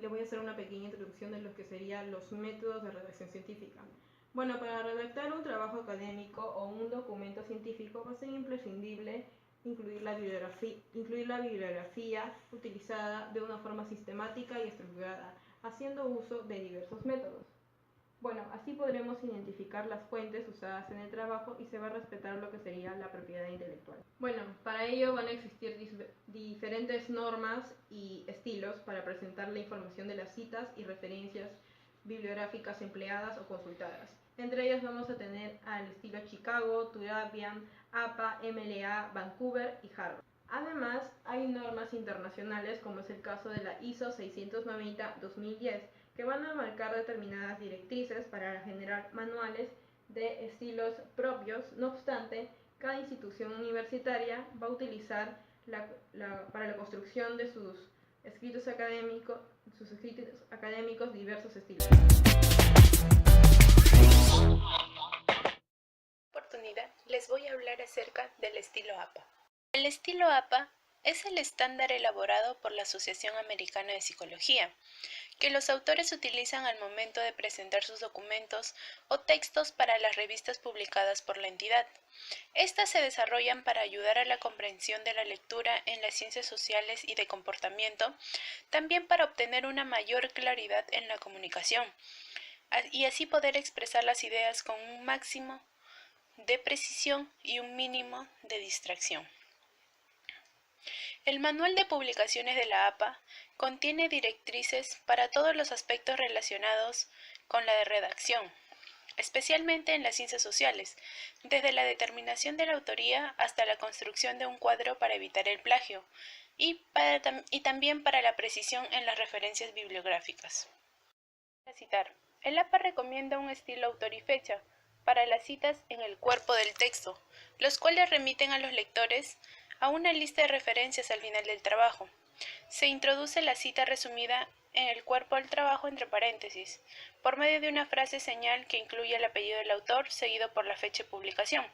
le voy a hacer una pequeña introducción de lo que serían los métodos de redacción científica. Bueno, para redactar un trabajo académico o un documento científico va a ser imprescindible incluir la bibliografía utilizada de una forma sistemática y estructurada, haciendo uso de diversos métodos. Bueno, así podremos identificar las fuentes usadas en el trabajo y se va a respetar lo que sería la propiedad intelectual. Bueno, para ello van a existir diferentes normas y estilos para presentar la información de las citas y referencias bibliográficas empleadas o consultadas. Entre ellas vamos a tener al estilo Chicago, Turabian, APA, MLA, Vancouver y Harvard. Además, hay normas internacionales como es el caso de la ISO 690-2010, que van a marcar determinadas directrices para generar manuales de estilos propios. No obstante, cada institución universitaria va a utilizar para la construcción de sus escritos académicos diversos estilos. Oportunidad les voy a hablar acerca del estilo APA. El estilo APA es el estándar elaborado por la Asociación Americana de Psicología, que los autores utilizan al momento de presentar sus documentos o textos para las revistas publicadas por la entidad. Estas se desarrollan para ayudar a la comprensión de la lectura en las ciencias sociales y de comportamiento, también para obtener una mayor claridad en la comunicación, y así poder expresar las ideas con un máximo de precisión y un mínimo de distracción. El Manual de Publicaciones de la APA contiene directrices para todos los aspectos relacionados con la redacción, especialmente en las ciencias sociales, desde la determinación de la autoría hasta la construcción de un cuadro para evitar el plagio y también para la precisión en las referencias bibliográficas. Voy a citar. El APA recomienda un estilo autor y fecha para las citas en el cuerpo del texto, los cuales remiten a los lectores a una lista de referencias al final del trabajo. Se introduce la cita resumida en el cuerpo del trabajo entre paréntesis, por medio de una frase señal que incluye el apellido del autor seguido por la fecha de publicación.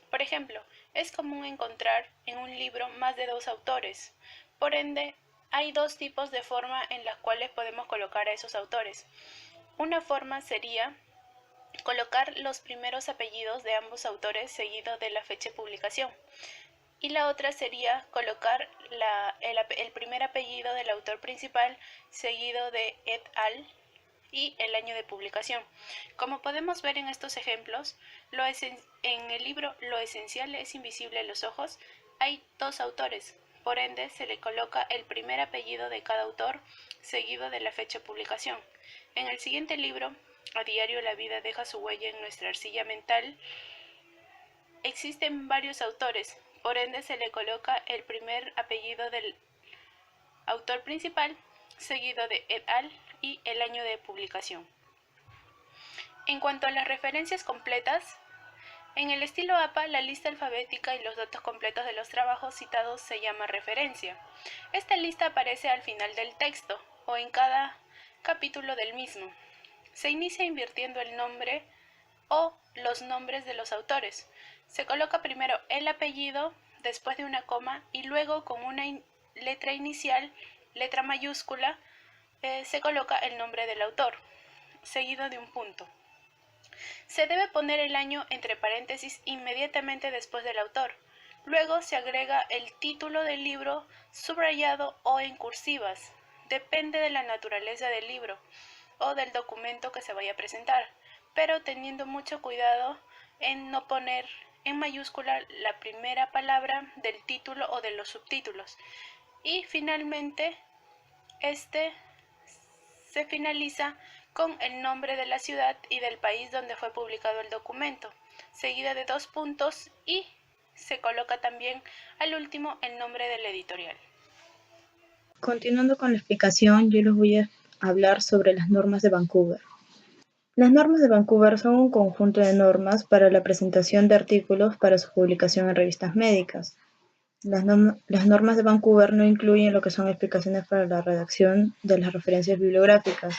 Por ejemplo, es común encontrar en un libro más de 2 autores. Por ende, hay 2 tipos de forma en las cuales podemos colocar a esos autores. Una forma sería colocar los primeros apellidos de ambos autores seguido de la fecha de publicación. Y la otra sería colocar el primer apellido del autor principal seguido de et al. Y el año de publicación. Como podemos ver en estos ejemplos, en el libro Lo esencial es invisible a los ojos, hay 2 autores, por ende se le coloca el primer apellido de cada autor seguido de la fecha de publicación. En el siguiente libro, A diario la vida deja su huella en nuestra arcilla mental, existen varios autores, por ende se le coloca el primer apellido del autor principal seguido de et al. Y el año de publicación. En cuanto a las referencias completas, en el estilo APA la lista alfabética y los datos completos de los trabajos citados se llama referencia. Esta lista aparece al final del texto o en cada capítulo del mismo. Se inicia invirtiendo el nombre o los nombres de los autores. Se coloca primero el apellido, después de una coma y luego con una letra inicial, letra mayúscula, se coloca el nombre del autor, seguido de un punto. Se debe poner el año entre paréntesis inmediatamente después del autor. Luego se agrega el título del libro subrayado o en cursivas. Depende de la naturaleza del libro o del documento que se vaya a presentar, pero teniendo mucho cuidado en no poner en mayúscula la primera palabra del título o de los subtítulos. Y finalmente, se finaliza con el nombre de la ciudad y del país donde fue publicado el documento, seguida de 2 puntos y se coloca también al último el nombre del editorial. Continuando con la explicación, yo les voy a hablar sobre las normas de Vancouver. Las normas de Vancouver son un conjunto de normas para la presentación de artículos para su publicación en revistas médicas. Las normas de Vancouver no incluyen lo que son explicaciones para la redacción de las referencias bibliográficas,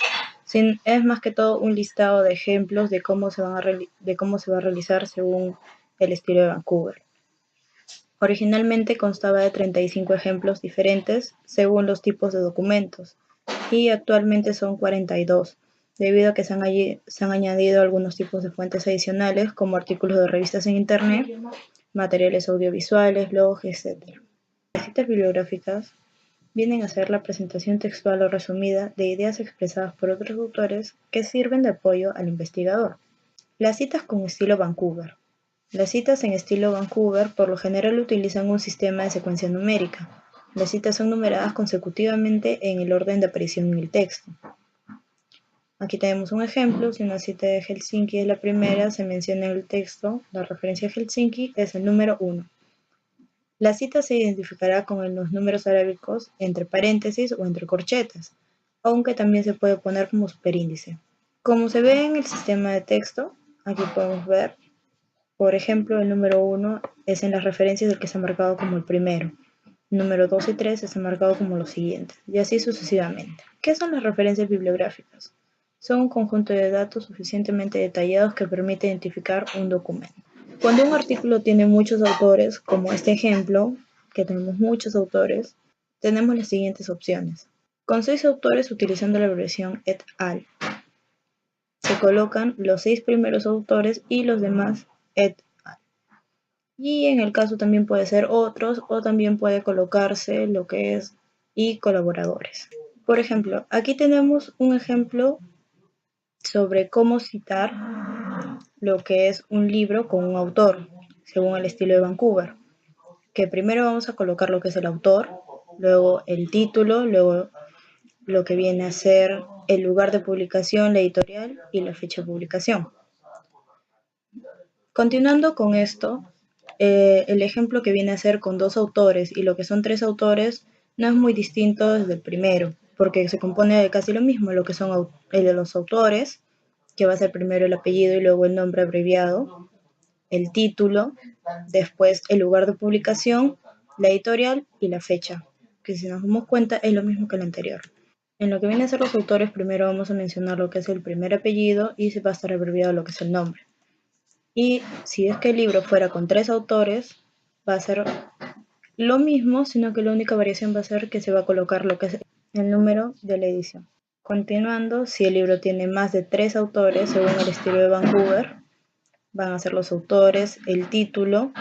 es más que todo un listado de ejemplos de cómo se va a realizar según el estilo de Vancouver. Originalmente constaba de 35 ejemplos diferentes según los tipos de documentos. y actualmente son 42, debido a que se han añadido algunos tipos de fuentes adicionales como artículos de revistas en internet, materiales audiovisuales, blogs, etc. Las citas bibliográficas vienen a ser la presentación textual o resumida de ideas expresadas por otros autores que sirven de apoyo al investigador. Las citas con estilo Vancouver. Las citas en estilo Vancouver por lo general utilizan un sistema de secuencia numérica. Las citas son numeradas consecutivamente en el orden de aparición en el texto. Aquí tenemos un ejemplo. Si una cita de Helsinki es la primera, se menciona en el texto, la referencia a Helsinki es el número 1. La cita se identificará con los números arábicos entre paréntesis o entre corchetas, aunque también se puede poner como superíndice. Como se ve en el sistema de texto, aquí podemos ver, por ejemplo, el número 1 es en las referencias del que está marcado como el primero. El número 2 y 3 están marcados como los siguientes, y así sucesivamente. ¿Qué son las referencias bibliográficas? Son un conjunto de datos suficientemente detallados que permite identificar un documento. Cuando un artículo tiene muchos autores, como este ejemplo, que tenemos muchos autores, tenemos las siguientes opciones. Con 6 autores utilizando la abreviación et al. Se colocan los 6 primeros autores y los demás et al. Y en el caso también puede ser otros o también puede colocarse lo que es y colaboradores. Por ejemplo, aquí tenemos un ejemplo sobre cómo citar lo que es un libro con un autor, según el estilo de Vancouver, que primero vamos a colocar lo que es el autor, luego el título, luego lo que viene a ser el lugar de publicación, la editorial y la fecha de publicación. Continuando con esto, el ejemplo que viene a ser con 2 autores y lo que son 3 autores no es muy distinto desde el primero, porque se compone de casi lo mismo, lo que son los autores, que va a ser primero el apellido y luego el nombre abreviado, el título, después el lugar de publicación, la editorial y la fecha, que si nos damos cuenta es lo mismo que el anterior. En lo que viene a ser los autores, primero vamos a mencionar lo que es el primer apellido y se va a estar abreviado lo que es el nombre. Y si es que el libro fuera con 3 autores, va a ser lo mismo, sino que la única variación va a ser que se va a colocar lo que es el número de la edición. Continuando, si el libro tiene más de 3 autores, según el estilo de Vancouver, van a ser los autores, el título,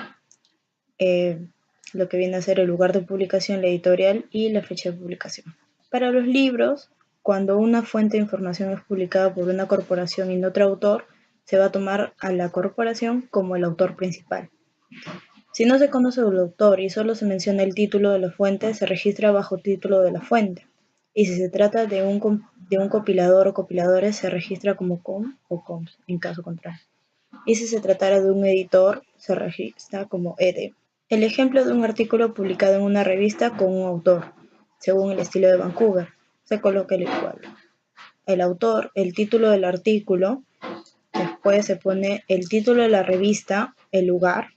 lo que viene a ser el lugar de publicación, la editorial y la fecha de publicación. Para los libros, cuando una fuente de información es publicada por una corporación y no otro autor, se va a tomar a la corporación como el autor principal. Si no se conoce el autor y solo se menciona el título de la fuente, se registra bajo título de la fuente. Y si se trata de un compilador o compiladores, se registra como com o coms, en caso contrario. Y si se tratara de un editor, se registra como ed. El ejemplo de un artículo publicado en una revista con un autor, según el estilo de Vancouver, se coloca el igual. El autor, el título del artículo, después se pone el título de la revista, el lugar,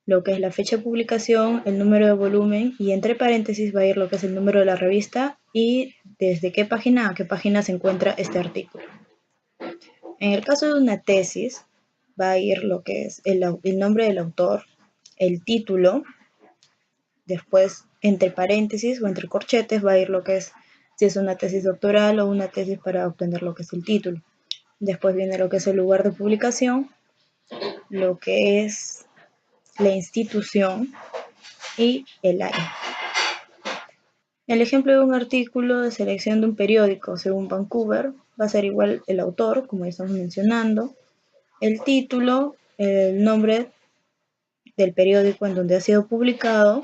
lo que es la fecha de publicación, el número de volumen y entre paréntesis va a ir lo que es el número de la revista y desde qué página a qué página se encuentra este artículo. En el caso de una tesis va a ir lo que es el nombre del autor, el título, después entre paréntesis o entre corchetes va a ir lo que es si es una tesis doctoral o una tesis para obtener lo que es el título. Después viene lo que es el lugar de publicación, lo que es la institución y el año. El ejemplo de un artículo de selección de un periódico según Vancouver va a ser igual el autor, como ya estamos mencionando, el título, el nombre del periódico en donde ha sido publicado,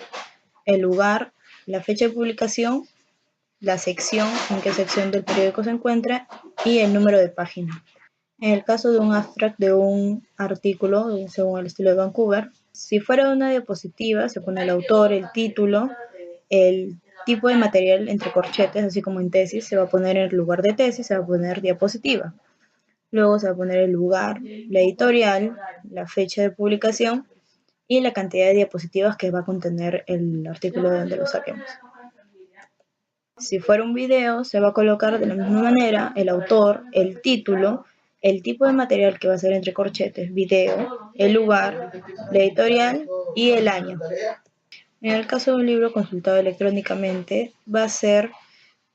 el lugar, la fecha de publicación, la sección, en qué sección del periódico se encuentra y el número de página. En el caso de un abstract de un artículo, según el estilo de Vancouver, si fuera una diapositiva, se pone el autor, el título, el tipo de material entre corchetes, así como en tesis, se va a poner en el lugar de tesis, se va a poner diapositiva. Luego se va a poner el lugar, la editorial, la fecha de publicación y la cantidad de diapositivas que va a contener el artículo de donde lo saquemos. Si fuera un video, se va a colocar de la misma manera el autor, el título, el tipo de material que va a ser entre corchetes, video, el lugar, la editorial y el año. En el caso de un libro consultado electrónicamente, va a ser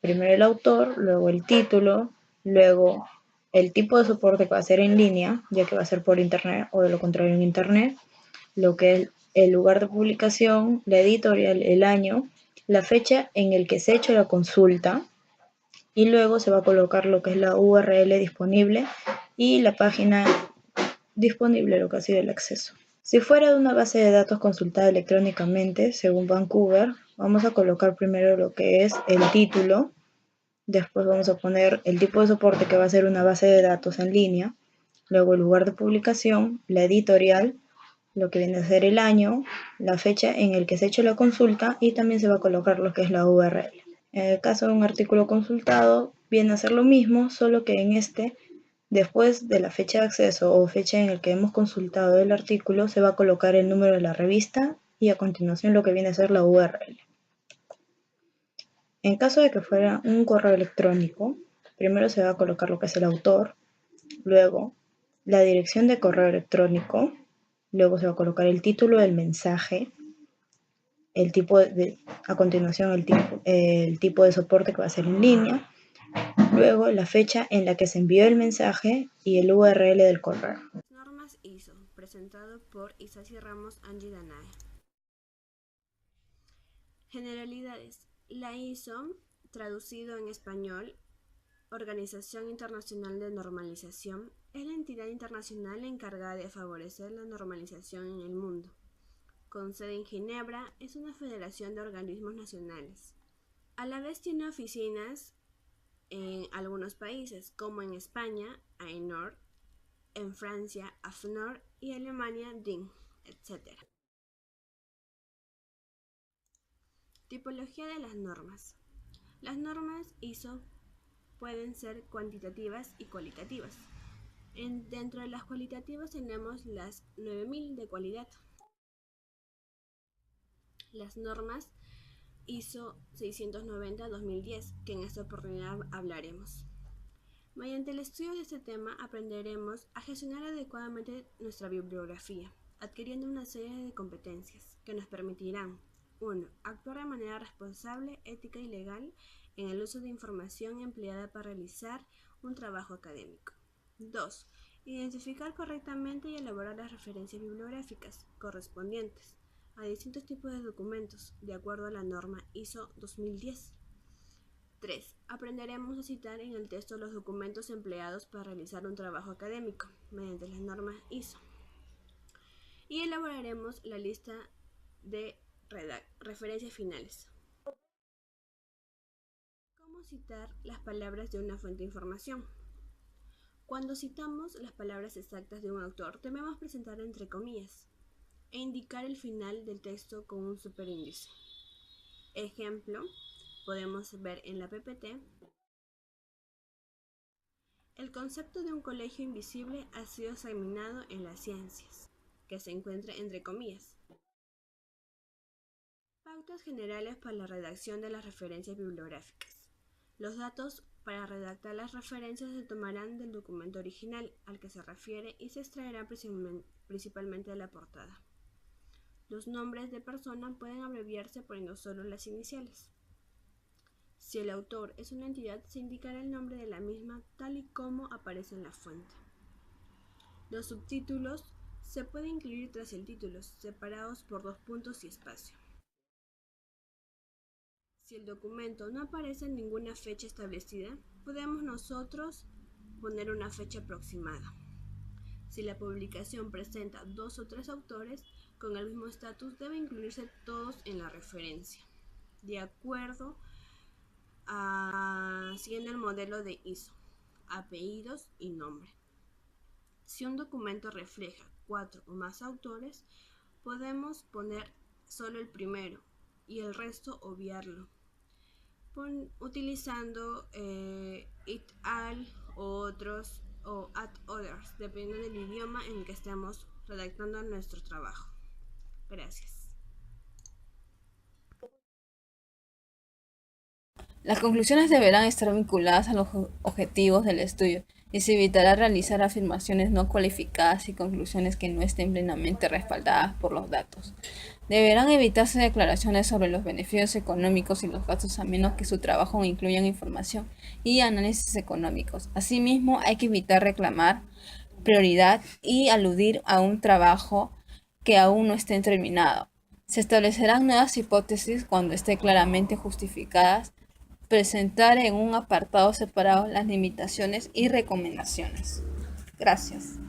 primero el autor, luego el título, luego el tipo de soporte que va a ser en línea, ya que va a ser por internet o de lo contrario en internet, lo que es el lugar de publicación, la editorial, el año, la fecha en el que se ha hecho la consulta y luego se va a colocar lo que es la URL disponible y la página disponible, lo que ha sido el acceso. Si fuera de una base de datos consultada electrónicamente, según Vancouver, vamos a colocar primero lo que es el título, después vamos a poner el tipo de soporte que va a ser una base de datos en línea, luego el lugar de publicación, la editorial, lo que viene a ser el año, la fecha en el que se ha hecho la consulta y también se va a colocar lo que es la URL. En el caso de un artículo consultado, viene a ser lo mismo, solo que en este, después de la fecha de acceso o fecha en el que hemos consultado el artículo, se va a colocar el número de la revista y a continuación lo que viene a ser la URL. En caso de que fuera un correo electrónico, primero se va a colocar lo que es el autor, luego la dirección de correo electrónico, luego se va a colocar el título del mensaje, a continuación el tipo de soporte que va a ser en línea, luego la fecha en la que se envió el mensaje y el URL del correo. Normas ISO, presentado por Isaci Ramos Angie Danae. Generalidades. La ISO, traducido en español, Organización Internacional de Normalización, es la entidad internacional encargada de favorecer la normalización en el mundo. Con sede en Ginebra, es una federación de organismos nacionales. A la vez tiene oficinas en algunos países, como en España, AENOR, en Francia, AFNOR y Alemania, DIN, etc. Tipología de las normas. Las normas ISO pueden ser cuantitativas y cualitativas. Dentro de las cualitativas tenemos las 9000 de cualidad. Las normas ISO 690-2010, que en esta oportunidad hablaremos. Mediante el estudio de este tema aprenderemos a gestionar adecuadamente nuestra bibliografía, adquiriendo una serie de competencias que nos permitirán 1. Actuar de manera responsable, ética y legal en el uso de información empleada para realizar un trabajo académico. 2. Identificar correctamente y elaborar las referencias bibliográficas correspondientes a distintos tipos de documentos, de acuerdo a la norma ISO 2010. 3. Aprenderemos a citar en el texto los documentos empleados para realizar un trabajo académico, mediante las normas ISO. Y elaboraremos la lista de referencias finales. ¿Cómo citar las palabras de una fuente de información? Cuando citamos las palabras exactas de un autor, debemos presentar entre comillas e indicar el final del texto con un superíndice. Ejemplo, podemos ver en la PPT: el concepto de un colegio invisible ha sido examinado en las ciencias, que se encuentra entre comillas. Pautas generales para la redacción de las referencias bibliográficas. Los datos para redactar las referencias se tomarán del documento original al que se refiere y se extraerán principalmente de la portada. Los nombres de persona pueden abreviarse poniendo solo las iniciales. Si el autor es una entidad, se indicará el nombre de la misma tal y como aparece en la fuente. Los subtítulos se pueden incluir tras el título, separados por 2 puntos y espacio. Si el documento no aparece en ninguna fecha establecida, podemos nosotros poner una fecha aproximada. Si la publicación presenta 2 o 3 autores con el mismo estatus, deben incluirse todos en la referencia, de acuerdo siguiendo el modelo de ISO, apellidos y nombre. Si un documento refleja 4 o más autores, podemos poner solo el primero y el resto obviarlo, utilizando it al, otros o at others, dependiendo del idioma en el que estemos redactando nuestro trabajo. Gracias. Las conclusiones deberán estar vinculadas a los objetivos del estudio y se evitará realizar afirmaciones no cualificadas y conclusiones que no estén plenamente respaldadas por los datos. Deberán evitarse declaraciones sobre los beneficios económicos y los gastos a menos que su trabajo incluya información y análisis económicos. Asimismo, hay que evitar reclamar prioridad y aludir a un trabajo que aún no esté terminado. Se establecerán nuevas hipótesis cuando esté claramente justificadas, presentar en un apartado separado las limitaciones y recomendaciones. Gracias.